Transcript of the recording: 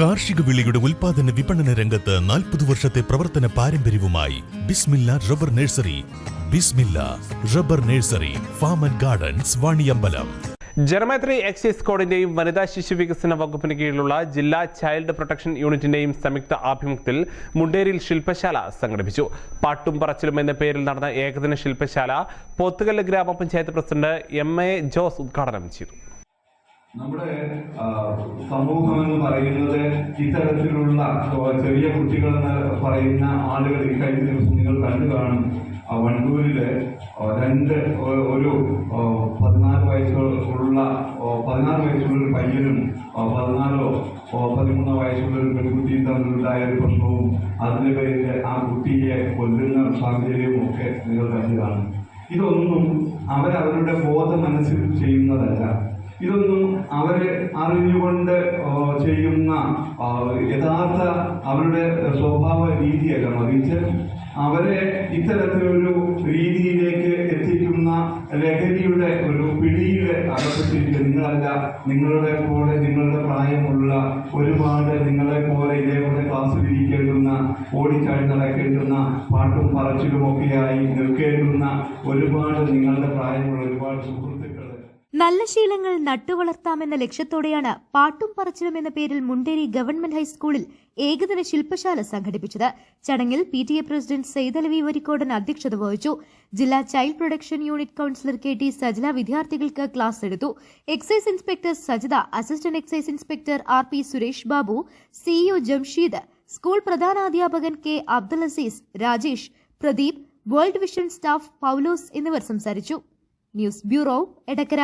കാർഷിക വിളയുടെ ഉൽപാദന വിപണന രംഗത്ത് 40 വർഷത്തെ പ്രവർത്തന പാരമ്പര്യവുമായി Bismilla rubber nursery. Bismilla rubber nursery, farm and gardens, Vaniyambalam. Janamaithri excise കോഡിന്റെയും വനിതാ ശിശു വികസന വകുപ്പിന് കീഴിലുള്ള ജില്ലാ ചൈൽഡ് പ്രൊട്ടക്ഷൻ യൂണിറ്റിന്റെയും സംയുക്ത ആഭിമുഖ്യത്തിൽ മുണ്ടേരിയിൽ ശില്പശാല സംഘടിപ്പിച്ചു. പാട്ടും പറച്ചിലും എന്ന പേരിൽ നടന്ന ഏകദിന ശില്പശാല പോത്തുകല്ല് ഗ്രാമപഞ്ചായത്ത് പ്രസിഡന്റ് MA ജോസ് ഉദ്ഘാടനം ചെയ്തു. നമ്മുടെ സമൂഹം എന്ന് പറയുന്നത് ഇത്തരത്തിലുള്ള ചെറിയ കുട്ടികളെന്ന് പറയുന്ന ആളുകൾ ഈ കഴിഞ്ഞ ദിവസം നിങ്ങൾ കണ്ടു കാണും. വണ്ടൂരില് ഒരു 16 വയസ്സുള്ള ഒരു പയ്യനും 13 വയസ്സുള്ള ഒരു പെൺകുട്ടിയും തമ്മിലുണ്ടായ ഒരു പ്രശ്നവും അതിന്റെ പേരിൽ ആ കുട്ടിയെ കൊല്ലുന്ന സാഹചര്യവും ഒക്കെ നിങ്ങൾ കണ്ടു കാണും. ഇതൊന്നും അവരവരുടെ ബോധ മനസ്സിൽ ചെയ്യുന്നതല്ല. ഇതൊന്നും അവരെ അറിഞ്ഞുകൊണ്ട് ചെയ്യുന്ന യഥാർത്ഥ അവരുടെ സ്വഭാവ രീതിയല്ല, മറിച്ച് അവരെ ഇത്തരത്തിലൊരു രീതിയിലേക്ക് എത്തിക്കുന്ന ലഹരിയുടെ ഒരു പിടിയിൽ അകപ്പെട്ടിരിക്കുക. നിങ്ങളല്ല, നിങ്ങളുടെ പ്രായമുള്ള ഒരുപാട് നിങ്ങളെ പോലെ ഇതേപോലെ ക്ലാസ്സിൽ ഇരിക്കേണ്ടുന്ന, ഓടിച്ചാടി നടക്കേണ്ടുന്ന, പാട്ടും പറച്ചിലുമൊക്കെയായി നിൽക്കേണ്ടുന്ന ഒരുപാട് നിങ്ങളുടെ പ്രായമുള്ള ഒരുപാട് സുഹൃത്തുക്കൾ. നല്ല ശീലങ്ങൾ നട്ടുവളർത്താമെന്ന ലക്ഷ്യത്തോടെയാണ് പാട്ടും പറച്ചിലും എന്ന പേരിൽ മുണ്ടേരി ഗവൺമെന്റ് ഹൈസ്കൂളിൽ ഏകദിന ശില്പശാല സംഘടിപ്പിച്ചത്. ചടങ്ങിൽ PTA പ്രസിഡന്റ് സൈദലവി വരിക്കോടൻ അധ്യക്ഷത വഹിച്ചു. ജില്ലാ child protection unit councillor KT Sajila വിദ്യാർത്ഥികൾക്ക് ക്ലാസ് എടുത്തു. Excise inspector Sajitha, assistant excise inspector RP Suresh Babu, CEO Jamsheed, school പ്രധാനാധ്യാപകൻ K Abdul Azeez, Rajesh, Pradeep, World Vision staff Paulose എന്നിവർ സംസാരിച്ചു. News bureau, Edakkara.